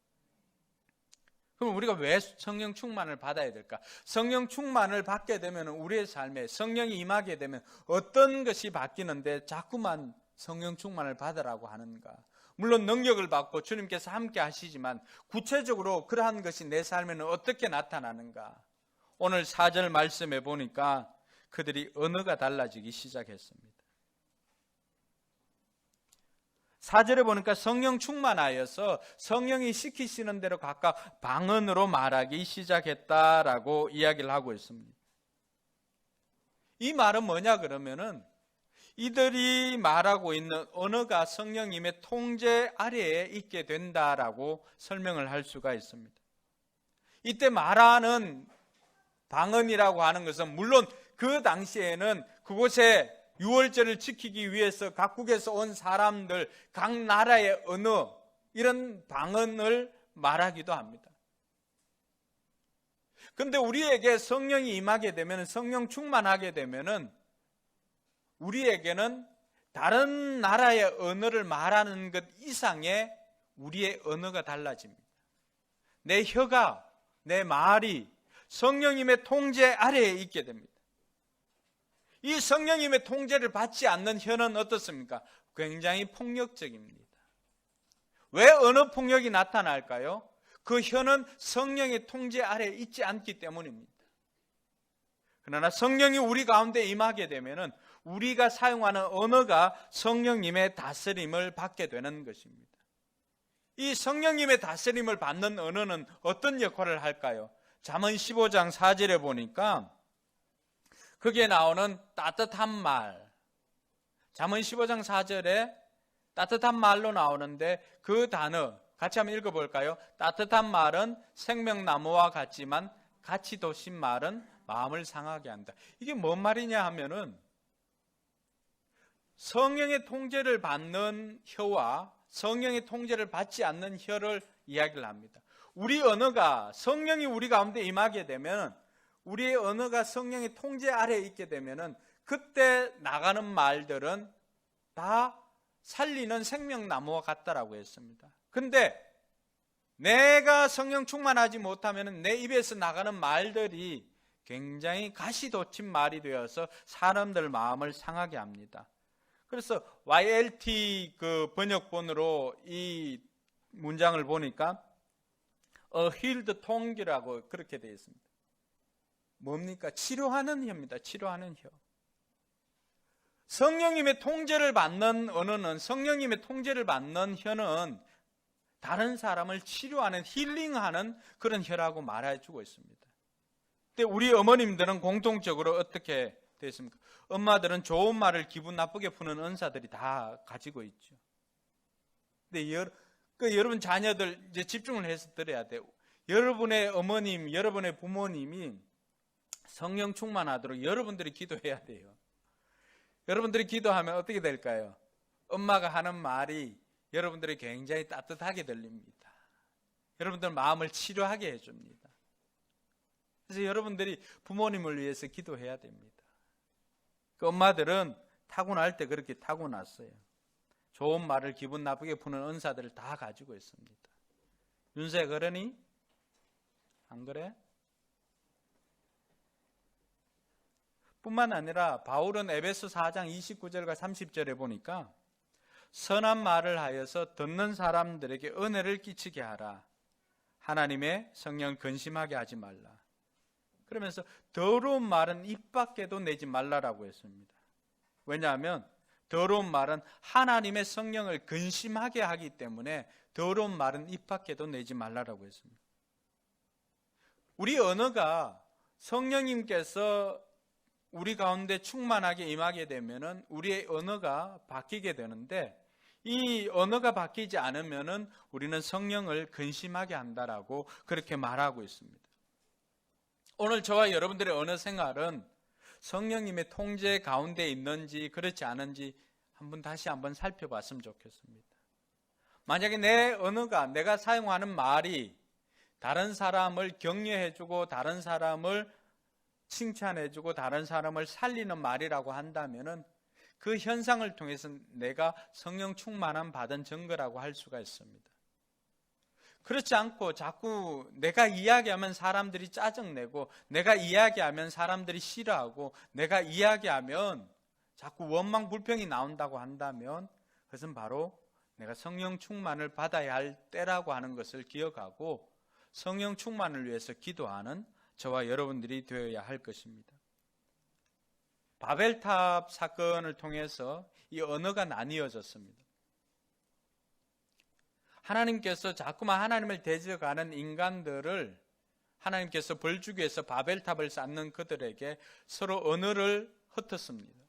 그럼 우리가 왜 성령 충만을 받아야 될까? 성령 충만을 받게 되면 우리의 삶에 성령이 임하게 되면 어떤 것이 바뀌는데 자꾸만 성령 충만을 받으라고 하는가? 물론 능력을 받고 주님께서 함께 하시지만 구체적으로 그러한 것이 내 삶에는 어떻게 나타나는가? 오늘 4절 말씀에 보니까 그들이 언어가 달라지기 시작했습니다. 4절에 보니까 성령 충만하여서 성령이 시키시는 대로 각각 방언으로 말하기 시작했다라고 이야기를 하고 있습니다. 이 말은 뭐냐 그러면은 이들이 말하고 있는 언어가 성령님의 통제 아래에 있게 된다라고 설명을 할 수가 있습니다. 이때 말하는 방언이라고 하는 것은 물론 그 당시에는 그곳에 유월절을 지키기 위해서 각국에서 온 사람들, 각 나라의 언어, 이런 방언을 말하기도 합니다. 그런데 우리에게 성령이 임하게 되면, 성령 충만하게 되면은 우리에게는 다른 나라의 언어를 말하는 것 이상의 우리의 언어가 달라집니다. 내 혀가, 내 말이 성령님의 통제 아래에 있게 됩니다. 이 성령님의 통제를 받지 않는 혀는 어떻습니까? 굉장히 폭력적입니다. 왜 언어 폭력이 나타날까요? 그 혀는 성령의 통제 아래에 있지 않기 때문입니다. 그러나 성령이 우리 가운데 임하게 되면은 우리가 사용하는 언어가 성령님의 다스림을 받게 되는 것입니다. 이 성령님의 다스림을 받는 언어는 어떤 역할을 할까요? 잠언 15장 4절에 보니까 거기에 나오는 따뜻한 말, 잠언 15장 4절에 따뜻한 말로 나오는데 그 단어 같이 한번 읽어볼까요? 따뜻한 말은 생명나무와 같지만 같이 도신 말은 마음을 상하게 한다. 이게 뭔 말이냐 하면은 성령의 통제를 받는 혀와 성령의 통제를 받지 않는 혀를 이야기를 합니다. 우리 언어가 성령이 우리 가운데 임하게 되면, 우리의 언어가 성령의 통제 아래에 있게 되면은 그때 나가는 말들은 다 살리는 생명나무와 같다라고 했습니다. 근데 내가 성령 충만하지 못하면 내 입에서 나가는 말들이 굉장히 가시돋친 말이 되어서 사람들 마음을 상하게 합니다. 그래서 YLT 그 번역본으로 이 문장을 보니까 A healed tongue라고 그렇게 되어 있습니다. 뭡니까? 치료하는 혀입니다. 치료하는 혀. 성령님의 통제를 받는 언어는, 성령님의 통제를 받는 혀는 다른 사람을 치료하는, 힐링하는 그런 혀라고 말해주고 있습니다. 근데 우리 어머님들은 공통적으로 어떻게 되어 있습니까? 엄마들은 좋은 말을 기분 나쁘게 푸는 은사들이 다 가지고 있죠. 근데 여러분 자녀들 이제 집중을 해서 들어야 돼요. 여러분의 어머님, 여러분의 부모님이 성령 충만하도록 여러분들이 기도해야 돼요. 여러분들이 기도하면 어떻게 될까요? 엄마가 하는 말이 여러분들이 굉장히 따뜻하게 들립니다. 여러분들 마음을 치료하게 해줍니다. 그래서 여러분들이 부모님을 위해서 기도해야 됩니다. 그 엄마들은 타고날 때 그렇게 타고났어요. 좋은 말을 기분 나쁘게 푸는 은사들을 다 가지고 있습니다. 윤세 그러니? 안 그래? 뿐만 아니라 바울은 에베소 4장 29절과 30절에 보니까 선한 말을 하여서 듣는 사람들에게 은혜를 끼치게 하라. 하나님의 성령을 근심하게 하지 말라. 그러면서 더러운 말은 입 밖에도 내지 말라라고 했습니다. 왜냐하면 더러운 말은 하나님의 성령을 근심하게 하기 때문에 더러운 말은 입 밖에도 내지 말라라고 했습니다. 우리 언어가 성령님께서 우리 가운데 충만하게 임하게 되면은 우리의 언어가 바뀌게 되는데, 이 언어가 바뀌지 않으면은 우리는 성령을 근심하게 한다라고 그렇게 말하고 있습니다. 오늘 저와 여러분들의 언어 생활은 성령님의 통제 가운데 있는지 그렇지 않은지 다시 한번 살펴봤으면 좋겠습니다. 만약에 내 언어가, 내가 사용하는 말이 다른 사람을 격려해주고 다른 사람을 칭찬해주고 다른 사람을 살리는 말이라고 한다면은 그 현상을 통해서 내가 성령 충만함 받은 증거라고 할 수가 있습니다. 그렇지 않고 자꾸 내가 이야기하면 사람들이 짜증내고, 내가 이야기하면 사람들이 싫어하고, 내가 이야기하면 자꾸 원망 불평이 나온다고 한다면 그것은 바로 내가 성령 충만을 받아야 할 때라고 하는 것을 기억하고 성령 충만을 위해서 기도하는 저와 여러분들이 되어야 할 것입니다. 바벨탑 사건을 통해서 이 언어가 나뉘어졌습니다. 하나님께서 자꾸만 하나님을 대적하는 인간들을 하나님께서 벌주기 위해서 바벨탑을 쌓는 그들에게 서로 언어를 흩었습니다.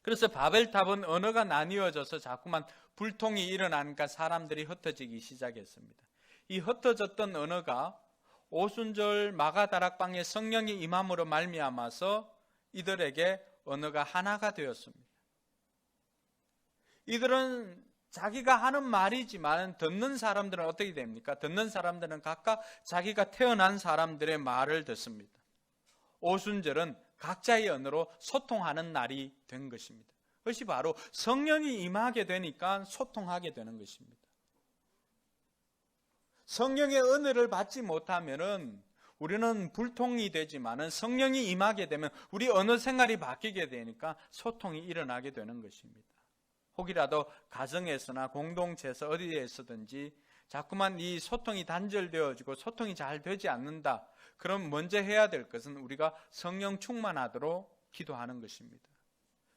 그래서 바벨탑은 언어가 나뉘어져서 자꾸만 불통이 일어나니까 사람들이 흩어지기 시작했습니다. 이 흩어졌던 언어가 오순절 마가다락방에 성령이 임함으로 말미암아서 이들에게 언어가 하나가 되었습니다. 이들은 자기가 하는 말이지만 듣는 사람들은 어떻게 됩니까? 듣는 사람들은 각각 자기가 태어난 사람들의 말을 듣습니다. 오순절은 각자의 언어로 소통하는 날이 된 것입니다. 그것이 바로 성령이 임하게 되니까 소통하게 되는 것입니다. 성령의 은혜를 받지 못하면은 우리는 불통이 되지만은 성령이 임하게 되면 우리 언어 생활이 바뀌게 되니까 소통이 일어나게 되는 것입니다. 혹이라도 가정에서나 공동체에서 어디에서든지 자꾸만 이 소통이 단절되어지고 소통이 잘 되지 않는다. 그럼 먼저 해야 될 것은 우리가 성령 충만하도록 기도하는 것입니다.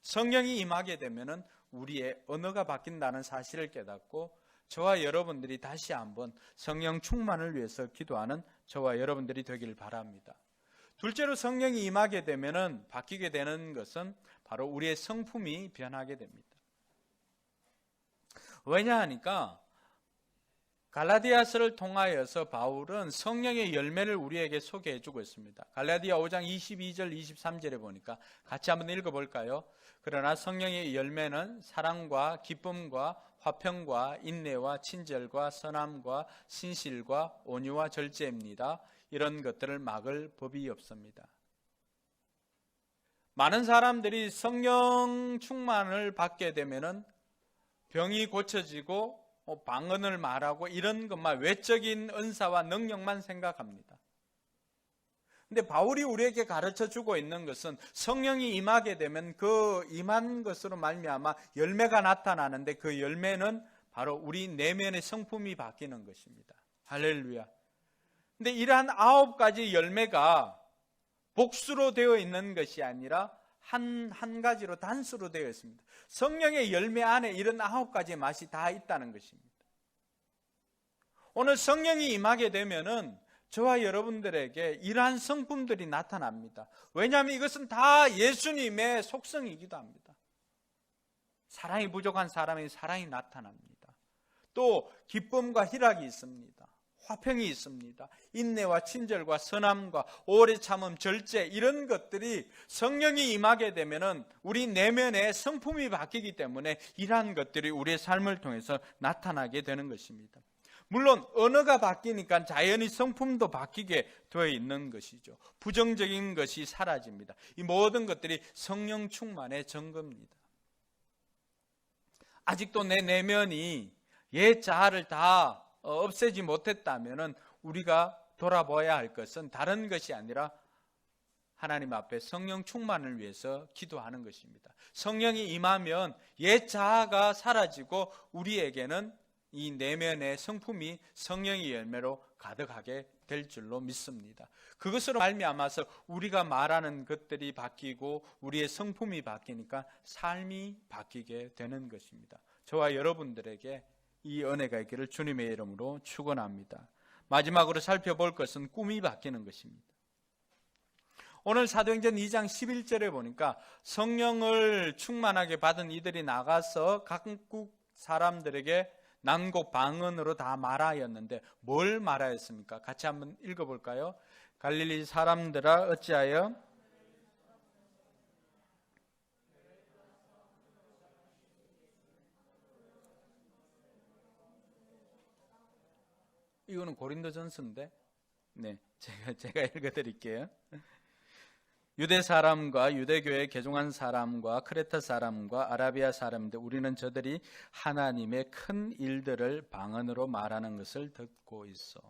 성령이 임하게 되면은 우리의 언어가 바뀐다는 사실을 깨닫고 저와 여러분들이 다시 한번 성령 충만을 위해서 기도하는 저와 여러분들이 되기를 바랍니다. 둘째로 성령이 임하게 되면은 바뀌게 되는 것은 바로 우리의 성품이 변하게 됩니다. 왜냐하니까 갈라디아서를 통하여서 바울은 성령의 열매를 우리에게 소개해 주고 있습니다. 갈라디아 5장 22절 23절에 보니까 같이 한번 읽어볼까요? 그러나 성령의 열매는 사랑과 기쁨과 화평과 인내와 친절과 선함과 신실과 온유와 절제입니다. 이런 것들을 막을 법이 없습니다. 많은 사람들이 성령 충만을 받게 되면은 병이 고쳐지고 방언을 말하고 이런 것만, 외적인 은사와 능력만 생각합니다. 근데 바울이 우리에게 가르쳐 주고 있는 것은 성령이 임하게 되면 그 임한 것으로 말미암아 열매가 나타나는데 그 열매는 바로 우리 내면의 성품이 바뀌는 것입니다. 할렐루야. 근데 이러한 9가지 열매가 복수로 되어 있는 것이 아니라 한 가지로 단수로 되어 있습니다. 성령의 열매 안에 이런 9가지의 맛이 다 있다는 것입니다. 오늘 성령이 임하게 되면은 저와 여러분들에게 이러한 성품들이 나타납니다. 왜냐하면 이것은 다 예수님의 속성이기도 합니다. 사랑이 부족한 사람의 사랑이 나타납니다. 또 기쁨과 희락이 있습니다. 화평이 있습니다. 인내와 친절과 선함과 오래 참음, 절제, 이런 것들이 성령이 임하게 되면은 우리 내면의 성품이 바뀌기 때문에 이러한 것들이 우리의 삶을 통해서 나타나게 되는 것입니다. 물론 언어가 바뀌니까 자연히 성품도 바뀌게 되어 있는 것이죠. 부정적인 것이 사라집니다. 이 모든 것들이 성령 충만의 증거입니다. 아직도 내 내면이 옛 자아를 다 없애지 못했다면 우리가 돌아봐야 할 것은 다른 것이 아니라 하나님 앞에 성령 충만을 위해서 기도하는 것입니다. 성령이 임하면 옛 자아가 사라지고 우리에게는 이 내면의 성품이 성령의 열매로 가득하게 될 줄로 믿습니다. 그것으로 말미암아서 우리가 말하는 것들이 바뀌고 우리의 성품이 바뀌니까 삶이 바뀌게 되는 것입니다. 저와 여러분들에게 이 은혜가 있기를 주님의 이름으로 축원합니다. 마지막으로 살펴볼 것은 꿈이 바뀌는 것입니다. 오늘 사도행전 2장 11절에 보니까 성령을 충만하게 받은 이들이 나가서 각국 사람들에게 난곡 방언으로 다 말하였는데 뭘 말하였습니까? 같이 한번 읽어볼까요? 갈릴리 사람들아 어찌하여 이거는 고린도전서인데 네, 제가 읽어드릴게요. 유대 사람과 유대교에 개종한 사람과 크레타 사람과 아라비아 사람들 우리는 저들이 하나님의 큰 일들을 방언으로 말하는 것을 듣고 있어.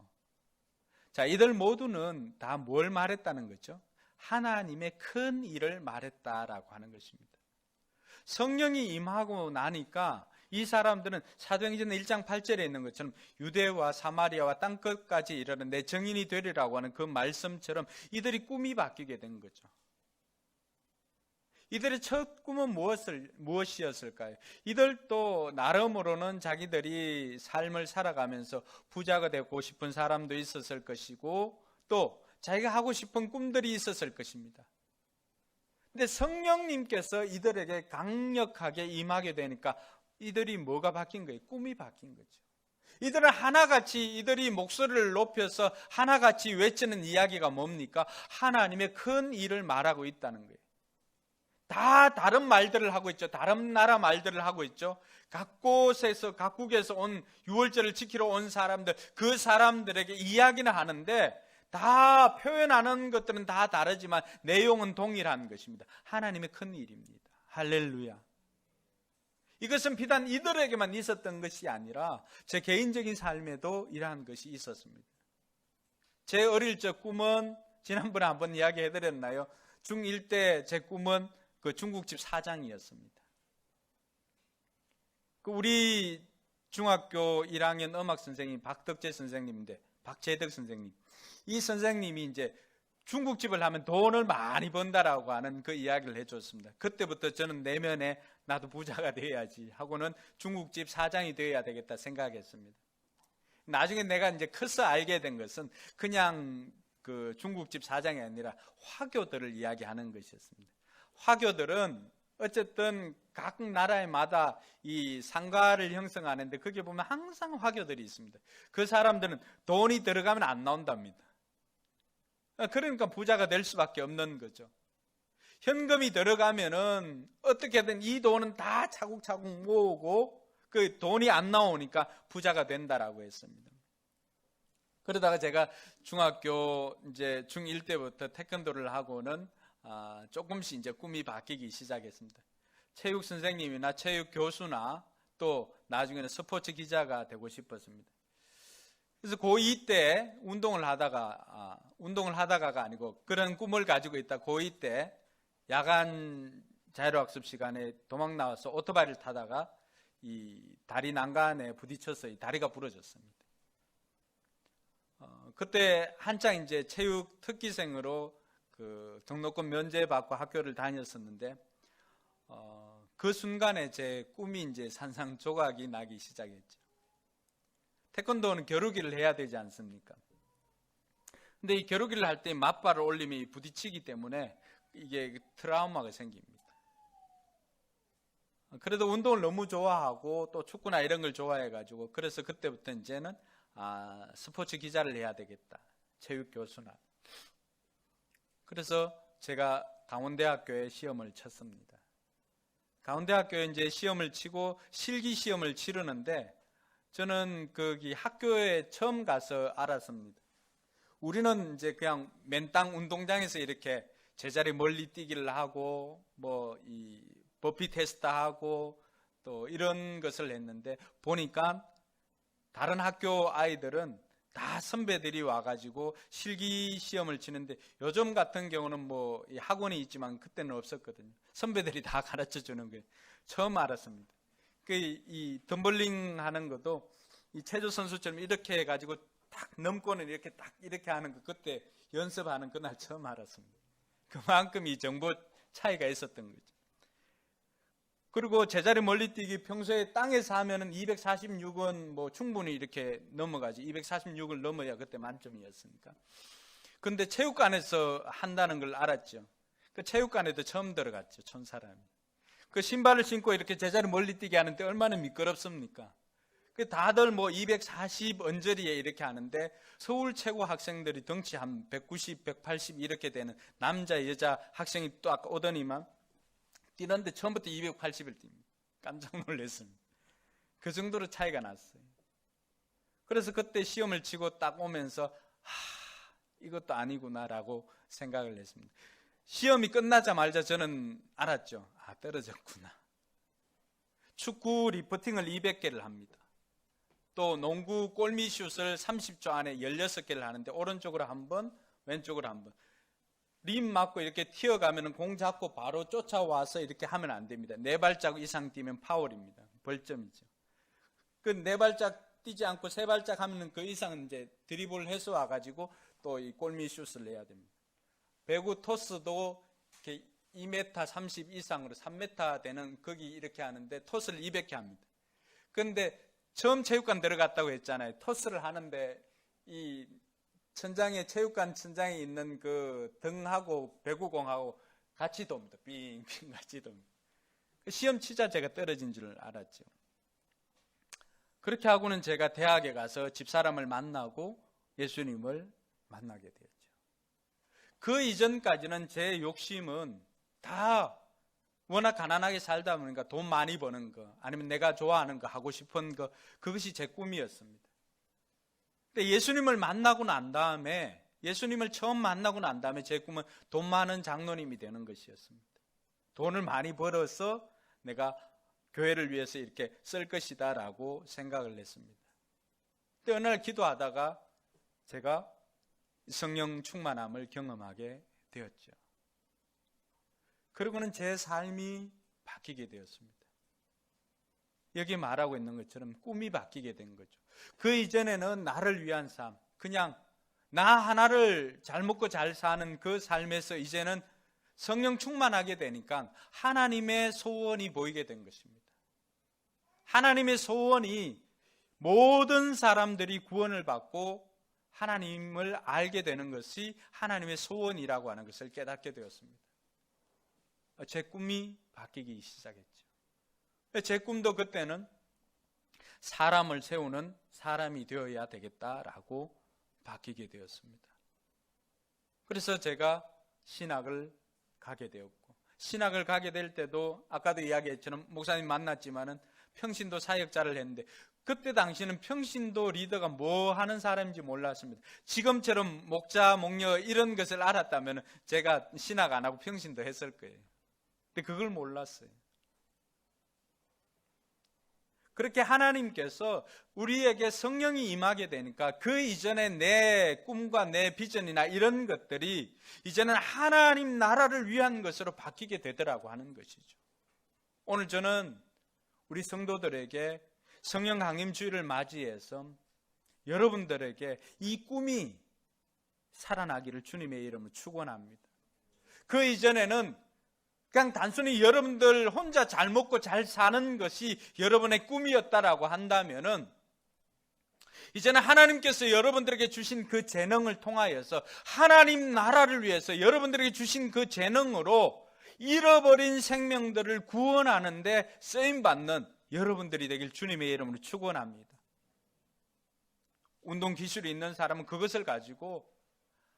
자, 이들 모두는 다 뭘 말했다는 거죠? 하나님의 큰 일을 말했다라고 하는 것입니다. 성령이 임하고 나니까 이 사람들은 사도행전 1장 8절에 있는 것처럼 유대와 사마리아와 땅끝까지 이르는 내 증인이 되리라고 하는 그 말씀처럼 이들이 꿈이 바뀌게 된 거죠. 이들의 첫 꿈은 무엇이었을까요? 이들도 나름으로는 자기들이 삶을 살아가면서 부자가 되고 싶은 사람도 있었을 것이고 또 자기가 하고 싶은 꿈들이 있었을 것입니다. 근데 성령님께서 이들에게 강력하게 임하게 되니까 이들이 뭐가 바뀐 거예요? 꿈이 바뀐 거죠. 이들은 하나같이 이들이 목소리를 높여서 하나같이 외치는 이야기가 뭡니까? 하나님의 큰 일을 말하고 있다는 거예요. 다 다른 말들을 하고 있죠. 다른 나라 말들을 하고 있죠. 각 곳에서 각국에서 온 유월절을 지키러 온 사람들, 그 사람들에게 이야기는 하는데 다 표현하는 것들은 다 다르지만 내용은 동일한 것입니다. 하나님의 큰 일입니다. 할렐루야. 이것은 비단 이들에게만 있었던 것이 아니라 제 개인적인 삶에도 이러한 것이 있었습니다. 제 어릴 적 꿈은 지난번에 한번 이야기해드렸나요? 중1 때 제 꿈은 그 중국집 사장이었습니다. 우리 중학교 1학년 음악 선생님 박덕재 선생님인데 박재덕 선생님, 이 선생님이 이제 중국집을 하면 돈을 많이 번다라고 하는 그 이야기를 해줬습니다. 그때부터 저는 내면에 나도 부자가 되어야지 하고는 중국집 사장이 되어야 되겠다 생각했습니다. 나중에 내가 이제 커서 알게 된 것은 그냥 그 중국집 사장이 아니라 화교들을 이야기하는 것이었습니다. 화교들은 어쨌든 각 나라마다 이 상가를 형성하는데 거기에 보면 항상 화교들이 있습니다. 그 사람들은 돈이 들어가면 안 나온답니다. 그러니까 부자가 될 수밖에 없는 거죠. 현금이 들어가면은 어떻게든 이 돈은 다 차곡차곡 모으고 그 돈이 안 나오니까 부자가 된다라고 했습니다. 그러다가 제가 중학교 이제 중1 때부터 태권도를 하고는 조금씩 이제 꿈이 바뀌기 시작했습니다. 체육 선생님이나 체육 교수나 또 나중에는 스포츠 기자가 되고 싶었습니다. 그래서 고2 때 운동을 하다가가 아니고 그런 꿈을 가지고 있다. 고2 때 야간 자율학습 시간에 도망 나와서 오토바이를 타다가 이 다리 난간에 부딪혀서 이 다리가 부러졌습니다. 그때 한창 이제 체육 특기생으로 그 등록금 면제받고 학교를 다녔었는데 그 순간에 제 꿈이 이제 산산조각이 나기 시작했죠. 태권도는 겨루기를 해야 되지 않습니까? 근데 이 겨루기를 할 때 맞발을 올리면 부딪히기 때문에 이게 트라우마가 생깁니다. 그래도 운동을 너무 좋아하고 또 축구나 이런 걸 좋아해가지고 그래서 그때부터 이제는 스포츠 기자를 해야 되겠다. 체육 교수나. 그래서 제가 강원대학교에 시험을 쳤습니다. 강원대학교에 이제 시험을 치고 실기 시험을 치르는데 저는 거기 학교에 처음 가서 알았습니다. 우리는 이제 그냥 맨땅 운동장에서 이렇게 제자리 멀리 뛰기를 하고 뭐 이 버피 테스트 하고 또 이런 것을 했는데 보니까 다른 학교 아이들은 다 선배들이 와가지고 실기 시험을 치는데 요즘 같은 경우는 뭐 학원이 있지만 그때는 없었거든요. 선배들이 다 가르쳐 주는 거예요. 처음 알았습니다. 이 덤블링 하는 것도 이 체조 선수처럼 이렇게 해가지고 딱 넘고는 이렇게 딱 이렇게 하는 거 그때 연습하는 그날 처음 알았습니다. 그만큼 이 정보 차이가 있었던 거죠. 그리고 제자리 멀리뛰기 평소에 땅에서 하면은 246은 뭐 충분히 이렇게 넘어가지. 246을 넘어야 그때 만점이었으니까. 근데 체육관에서 한다는 걸 알았죠. 그 체육관에도 처음 들어갔죠. 촌사람이. 그 신발을 신고 이렇게 제자리 멀리뛰기 하는데 얼마나 미끄럽습니까? 그 다들 뭐 240 언저리에 이렇게 하는데 서울 최고 학생들이 덩치 한 190, 180 이렇게 되는 남자, 여자 학생이 또 아까 오더니만 뛰는데 처음부터 280을 뜁니다. 깜짝 놀랐습니다. 그 정도로 차이가 났어요. 그래서 그때 시험을 치고 딱 오면서 이것도 아니구나라고 생각을 했습니다. 시험이 끝나자마자 저는 알았죠. 떨어졌구나. 축구 리프팅을 200개를 합니다. 또 농구 골미슛을 30초 안에 16개를 하는데 오른쪽으로 한 번, 왼쪽으로 한 번. 림 맞고 이렇게 튀어가면 공 잡고 바로 쫓아와서 이렇게 하면 안 됩니다. 4발짝 이상 뛰면 파울입니다. 벌점이죠. 그 4발짝 뛰지 않고 3발짝 하면 그 이상은 이제 드리블 해서 와가지고 또 이 골미슛을 해야 됩니다. 배구 토스도 이렇게 2m 30 이상으로 3m 되는 거기 이렇게 하는데 토스를 200개 합니다. 그런데 처음 체육관 들어갔다고 했잖아요. 토스를 하는데 이 천장에 체육관 천장에 있는 그 등하고 배구공하고 같이 돕니다. 빙빙 같이 돕니다. 시험 치자 제가 떨어진 줄 알았죠. 그렇게 하고는 제가 대학에 가서 집사람을 만나고 예수님을 만나게 되었죠. 그 이전까지는 제 욕심은 다 워낙 가난하게 살다 보니까 돈 많이 버는 거 아니면 내가 좋아하는 거 하고 싶은 거 그것이 제 꿈이었습니다. 근데 예수님을 만나고 난 다음에 예수님을 처음 만나고 난 다음에 제 꿈은 돈 많은 장로님이 되는 것이었습니다. 돈을 많이 벌어서 내가 교회를 위해서 이렇게 쓸 것이다라고 생각을 했습니다. 근데 어느 날 기도하다가 제가 성령 충만함을 경험하게 되었죠. 그리고는 제 삶이 바뀌게 되었습니다. 여기 말하고 있는 것처럼 꿈이 바뀌게 된 거죠. 그 이전에는 나를 위한 삶, 그냥 나 하나를 잘 먹고 잘 사는 그 삶에서 이제는 성령 충만하게 되니까 하나님의 소원이 보이게 된 것입니다. 하나님의 소원이 모든 사람들이 구원을 받고 하나님을 알게 되는 것이 하나님의 소원이라고 하는 것을 깨닫게 되었습니다. 제 꿈이 바뀌기 시작했죠. 제 꿈도 그때는 사람을 세우는 사람이 되어야 되겠다라고 바뀌게 되었습니다. 그래서 제가 신학을 가게 되었고, 신학을 가게 될 때도 아까도 이야기했처럼 목사님 만났지만은 평신도 사역자를 했는데, 그때 당시는 평신도 리더가 뭐 하는 사람인지 몰랐습니다. 지금처럼 목자, 목녀 이런 것을 알았다면 제가 신학 안 하고 평신도 했을 거예요. 근데 그걸 몰랐어요. 그렇게 하나님께서 우리에게 성령이 임하게 되니까 그 이전에 내 꿈과 내 비전이나 이런 것들이 이제는 하나님 나라를 위한 것으로 바뀌게 되더라고 하는 것이죠. 오늘 저는 우리 성도들에게 성령 강림 주일을 맞이해서 여러분들에게 이 꿈이 살아나기를 주님의 이름으로 축원합니다. 그 이전에는 그냥 단순히 여러분들 혼자 잘 먹고 잘 사는 것이 여러분의 꿈이었다라고 한다면은, 이제는 하나님께서 여러분들에게 주신 그 재능을 통하여서 하나님 나라를 위해서 여러분들에게 주신 그 재능으로 잃어버린 생명들을 구원하는 데 쓰임받는 여러분들이 되길 주님의 이름으로 축원합니다. 운동 기술이 있는 사람은 그것을 가지고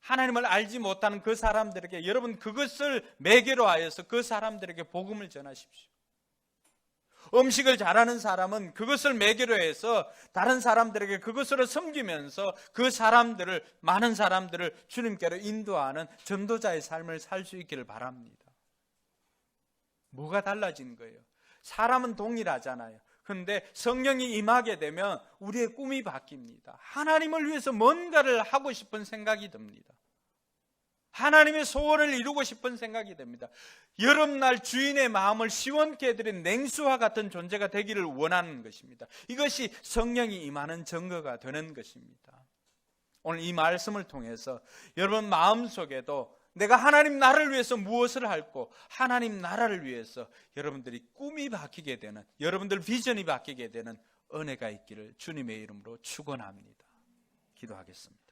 하나님을 알지 못하는 그 사람들에게 여러분 그것을 매개로 하여서 그 사람들에게 복음을 전하십시오. 음식을 잘하는 사람은 그것을 매개로 해서 다른 사람들에게 그것으로 섬기면서 그 사람들을, 많은 사람들을 주님께로 인도하는 전도자의 삶을 살 수 있기를 바랍니다. 뭐가 달라진 거예요? 사람은 동일하잖아요. 그런데 성령이 임하게 되면 우리의 꿈이 바뀝니다. 하나님을 위해서 뭔가를 하고 싶은 생각이 듭니다. 하나님의 소원을 이루고 싶은 생각이 됩니다. 여름날 주인의 마음을 시원케 해드린 냉수와 같은 존재가 되기를 원하는 것입니다. 이것이 성령이 임하는 증거가 되는 것입니다. 오늘 이 말씀을 통해서 여러분 마음속에도 내가 하나님 나라를 위해서 무엇을 할고 하나님 나라를 위해서 여러분들이 꿈이 바뀌게 되는, 여러분들 비전이 바뀌게 되는 은혜가 있기를 주님의 이름으로 축원합니다. 기도하겠습니다.